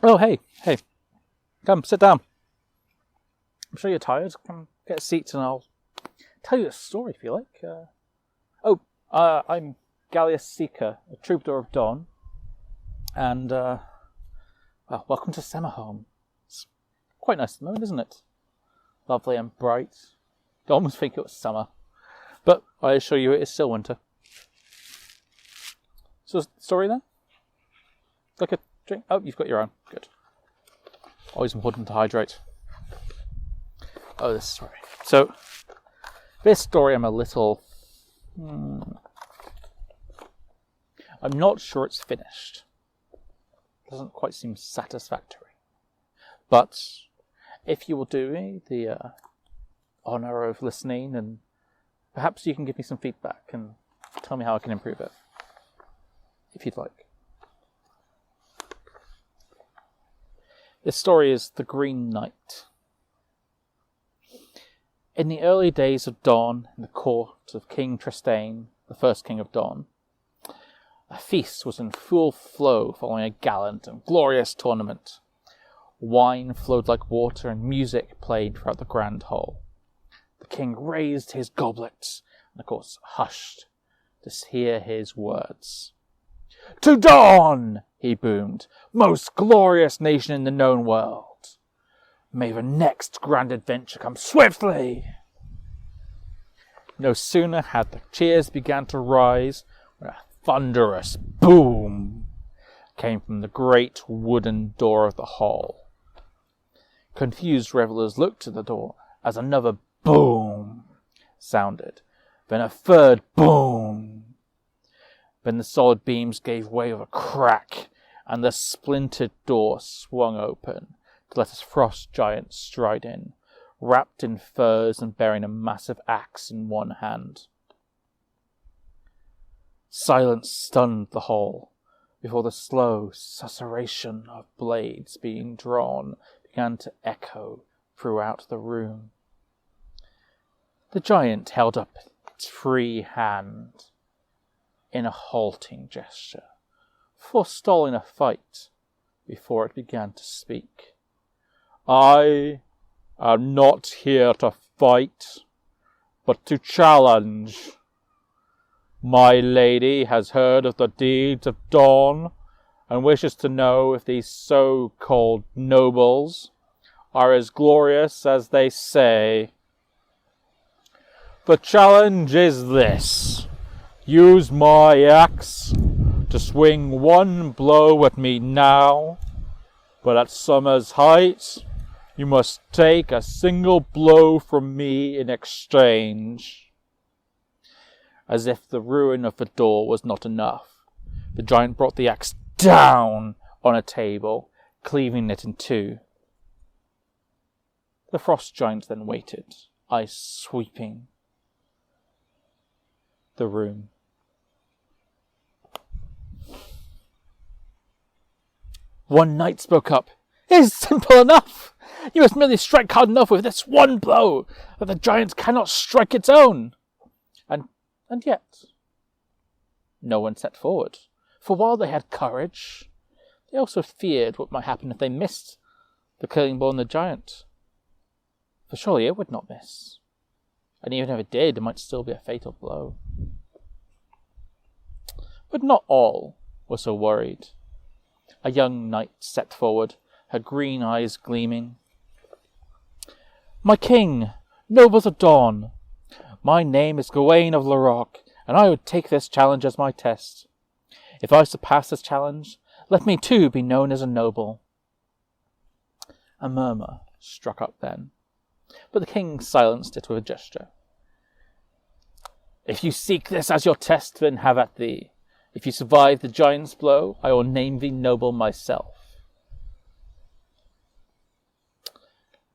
Oh, hey. Come, sit down. I'm sure you're tired. Come get a seat and I'll tell you a story if you like. I'm Galeas Seeker, a troubadour of dawn. And, welcome to summer home. It's quite nice at the moment, isn't it? Lovely and bright. I almost think it was summer. But I assure you it is still winter. So, story then? Like a drink? Oh, you've got your own. Good. Always important to hydrate. Oh, this story. So, this story I'm a little... I'm not sure it's finished. Doesn't quite seem satisfactory. But if you will do me the honour of listening, and perhaps you can give me some feedback and tell me how I can improve it, if you'd like. This story is The Green Knight. In the early days of dawn, in the court of King Tristane, the first king of dawn, a feast was in full flow following a gallant and glorious tournament. Wine flowed like water and music played throughout the grand hall. The king raised his goblet and, of course, hushed to hear his words. "To dawn!" he boomed. "Most glorious nation in the known world. May the next grand adventure come swiftly." No sooner had the cheers begun to rise when a thunderous boom came from the great wooden door of the hall. Confused revellers looked to the door as another boom sounded, then a third boom. Then the solid beams gave way with a crack, and the splintered door swung open to let a frost giant stride in, wrapped in furs and bearing a massive axe in one hand. Silence stunned the hall before the slow susurration of blades being drawn began to echo throughout the room. The giant held up its free hand in a halting gesture, forestalling a fight before it began to speak. "I am not here to fight, but to challenge. My lady has heard of the deeds of dawn and wishes to know if these so-called nobles are as glorious as they say. The challenge is this. Use my axe to swing one blow at me now, but at summer's height you must take a single blow from me in exchange." As if the ruin of the door was not enough, the giant brought the axe down on a table, cleaving it in two. The frost giant then waited, eyes sweeping the room. One knight spoke up. "It is simple enough. You must merely strike hard enough with this one blow that the giant cannot strike its own." And yet, no one stepped forward. For while they had courage, they also feared what might happen if they missed the killing blow on the giant. For surely it would not miss. And even if it did, it might still be a fatal blow. But not all were so worried. A young knight stepped forward, her green eyes gleaming. "My king, nobles of dawn, my name is Gawain of Larocque, and I would take this challenge as my test. If I surpass this challenge, let me too be known as a noble." A murmur struck up then, but the king silenced it with a gesture. "If you seek this as your test, then have at thee. If you survive the giant's blow, I will name thee noble myself."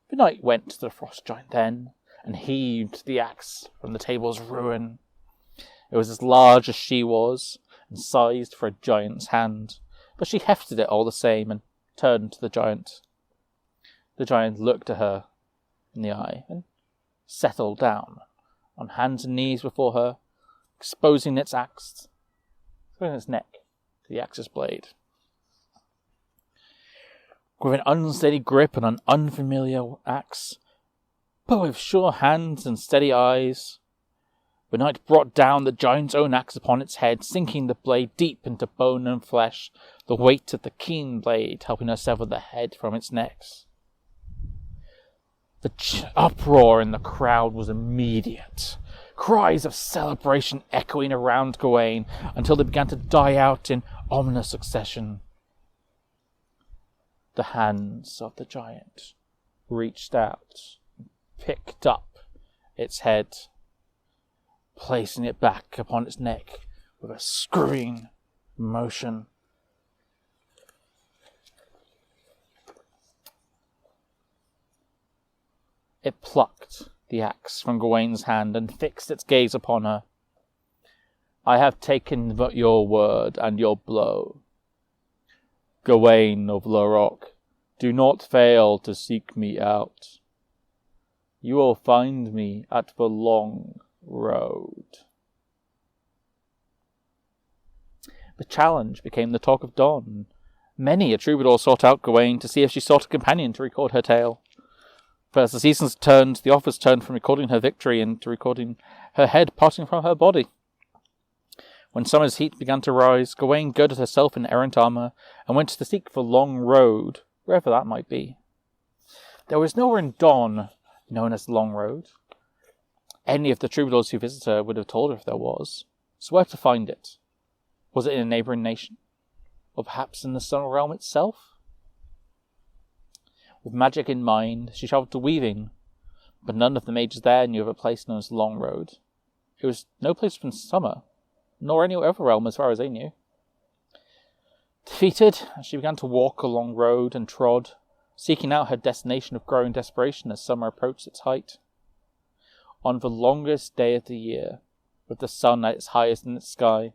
The knight went to the frost giant then, and heaved the axe from the table's ruin. It was as large as she was, and sized for a giant's hand, but she hefted it all the same, and turned to the giant. The giant looked at her in the eye, and settled down on hands and knees before her, exposing its axe, exposing its neck to the axe's blade. with an unsteady grip and an unfamiliar axe, but with sure hands and steady eyes, the knight brought down the giant's own axe upon its head, sinking the blade deep into bone and flesh, the weight of the keen blade helping her sever the head from its neck. The uproar in the crowd was immediate, cries of celebration echoing around Gawain until they began to die out in ominous succession. The hands of the giant reached out, picked up its head, placing it back upon its neck with a scurrying motion. It plucked the axe from Gawain's hand and fixed its gaze upon her. "I have taken but your word and your blow. Gawain of Larrock, do not fail to seek me out. You will find me at the long road." The challenge became the talk of dawn. Many a troubadour sought out Gawain to see if she sought a companion to record her tale. But as the seasons turned, the offers turned from recording her victory into recording her head parting from her body. When summer's heat began to rise, Gawain girded herself in errant armour and went to seek the long road, wherever that might be. There was nowhere in Dawn known as the Long Road. Any of the troubadours who visited her would have told her if there was. So where to find it? Was it in a neighbouring nation? Or perhaps in the Sun Realm itself? With magic in mind, she travelled to Weaving, but none of the mages there knew of a place known as the Long Road. It was no place in summer, nor any other realm as far as they knew. Defeated, she began to walk along road and trod, seeking out her destination of growing desperation as summer approached its height. On the longest day of the year, with the sun at its highest in the sky,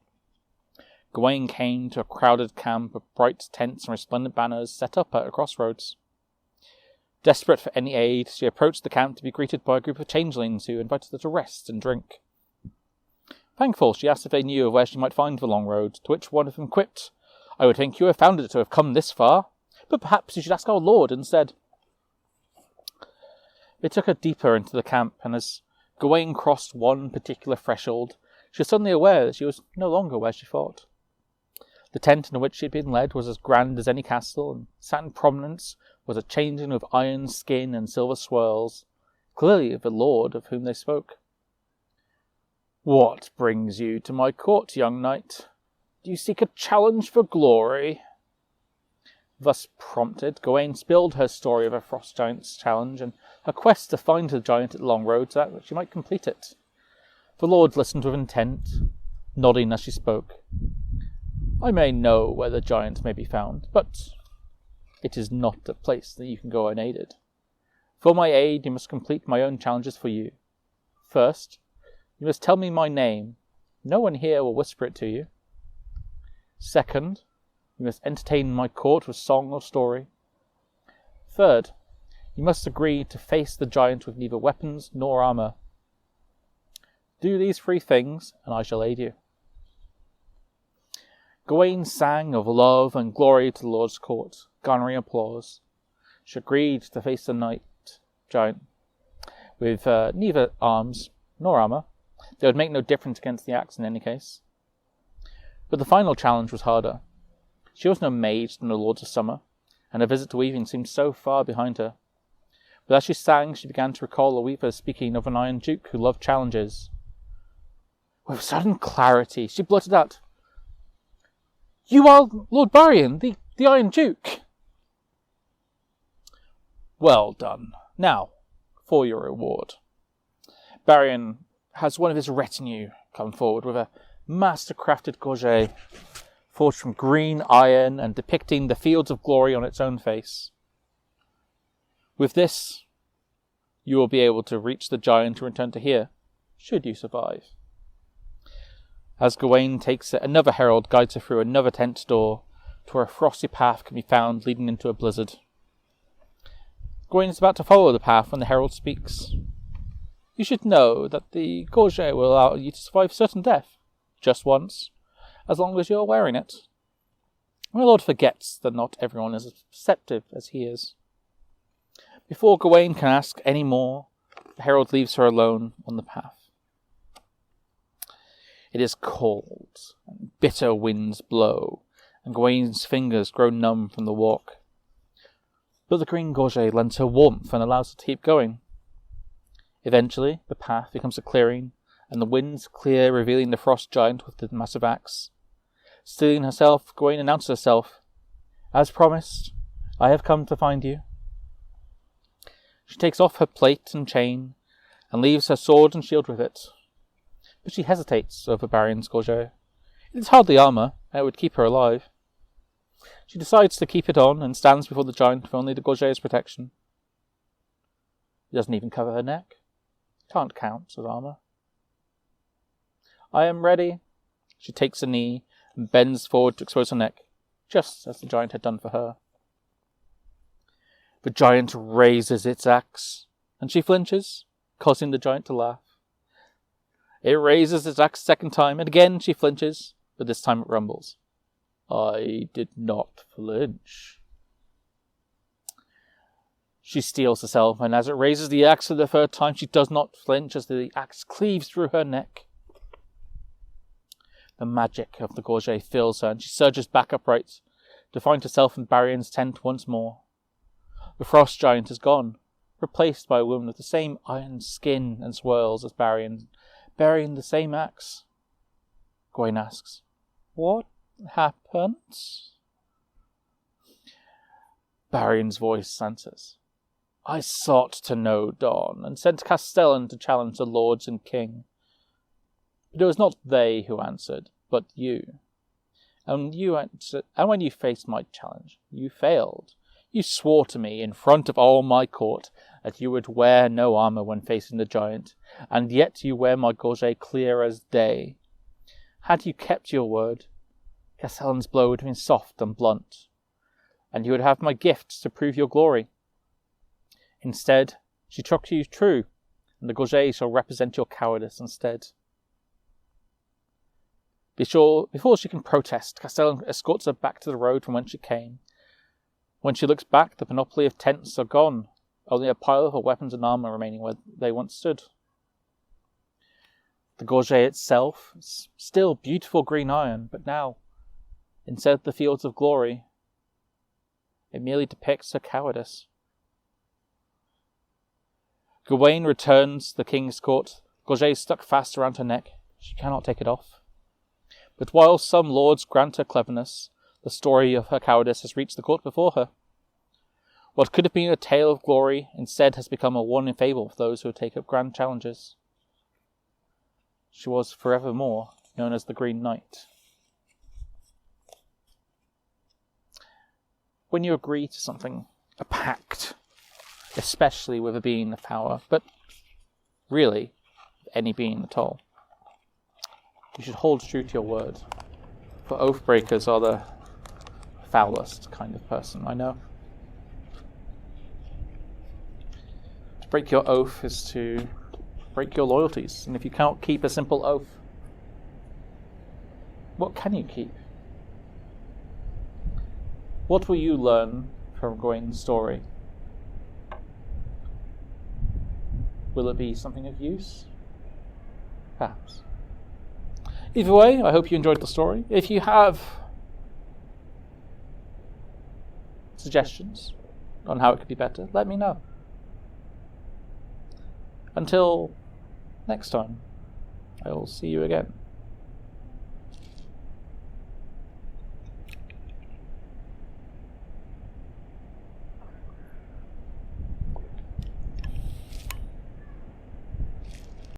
Gawain came to a crowded camp of bright tents and resplendent banners set up at a crossroads. Desperate for any aid, she approached the camp to be greeted by a group of changelings who invited her to rest and drink. Thankful, she asked if they knew of where she might find the Long Road, to which one of them quipped, "I would think you have found it to have come this far, but perhaps you should ask our Lord instead." They took her deeper into the camp, and as Gawain crossed one particular threshold, she was suddenly aware that she was no longer where she thought. The tent in which she had been led was as grand as any castle, and sat in prominence was a changeling of iron skin and silver swirls, clearly the lord of whom they spoke. "What brings you to my court, young knight? Do you seek a challenge for glory?" Thus prompted, Gawain spilled her story of her frost giant's challenge and her quest to find the giant at the Long Road so that she might complete it. The lord listened with intent, nodding as she spoke. "I may know where the giant may be found, but it is not a place that you can go unaided. For my aid, you must complete my own challenges for you. First, you must tell me my name. No one here will whisper it to you. Second, you must entertain my court with song or story. Third, you must agree to face the giant with neither weapons nor armour. Do these 3 things, and I shall aid you." Gawain sang of love and glory to the Lord's court, garnering applause. She agreed to face the giant with neither arms nor armour. They would make no difference against the axe in any case. But the final challenge was harder. She was no mage than the Lords of Summer, and her visit to Weaving seemed so far behind her. But as she sang, she began to recall a weaver speaking of an Iron Duke who loved challenges. With sudden clarity, she blurted out, "You are Lord Barian, the Iron Duke." "Well done. Now, for your reward." Barian has one of his retinue come forward with a master-crafted gorget forged from green iron and depicting the fields of glory on its own face. With this, you will be able to reach the giant and return to here, should you survive. As Gawain takes it, another herald guides her through another tent door to where a frosty path can be found leading into a blizzard. Gawain is about to follow the path when the herald speaks. "You should know that the gorget will allow you to survive certain death, just once, as long as you are wearing it. My lord forgets that not everyone is as perceptive as he is. Before Gawain can ask any more, the herald leaves her alone on the path. It is cold, and bitter winds blow, and Gawain's fingers grow numb from the walk. But the green gorget lends her warmth and allows her to keep going. Eventually, the path becomes a clearing, and the winds clear, revealing the frost giant with the massive axe. Steeling herself, Gawain announces herself, "As promised, I have come to find you." She takes off her plate and chain, and leaves her sword and shield with it. But she hesitates over Barion's gorget. It is hardly armour, and it would keep her alive. She decides to keep it on, and stands before the giant with only the gorget's protection. It doesn't even cover her neck. Can't count as armour. "I am ready." She takes a knee, and bends forward to expose her neck, just as the giant had done for her. The giant raises its axe, and she flinches, causing the giant to laugh. It raises its axe a second time, and again she flinches, but this time it rumbles. "I did not flinch." She steels herself, and as it raises the axe for the third time, she does not flinch as the axe cleaves through her neck. The magic of the gorget fills her, and she surges back upright to find herself in Barion's tent once more. The frost giant is gone, replaced by a woman with the same iron skin and swirls as Barion, bearing the same axe. Gawain asks, "What happened?" Barion's voice answers, "I sought to know Dawn, and sent Castellan to challenge the lords and king. But it was not they who answered, but you. And when you faced my challenge, you failed. You swore to me in front of all my court that you would wear no armour when facing the giant, and yet you wear my gorget clear as day. Had you kept your word, Castellan's blow would have been soft and blunt, and you would have my gifts to prove your glory. Instead, she struck you true, and the gorget shall represent your cowardice instead." Before she can protest, Castellan escorts her back to the road from whence she came. When she looks back, the panoply of tents are gone, only a pile of her weapons and armour remaining where they once stood. The gorget itself is still beautiful green iron, but now, instead of the fields of glory, it merely depicts her cowardice. Gawain returns to the king's court. Gorget is stuck fast around her neck. She cannot take it off. But while some lords grant her cleverness, the story of her cowardice has reached the court before her. What could have been a tale of glory instead has become a warning fable for those who take up grand challenges. She was forevermore known as the Green Knight. When you agree to something, a pact, especially with a being of power, but really any being at all, you should hold true to your word, for oath breakers are the foulest kind of person I know. To break your oath is to break your loyalties, and if you cannot keep a simple oath, what can you keep? What will you learn from Gawain's story? Will it be something of use? Perhaps. Either way, I hope you enjoyed the story. If you have suggestions on how it could be better, let me know. Until next time, I will see you again.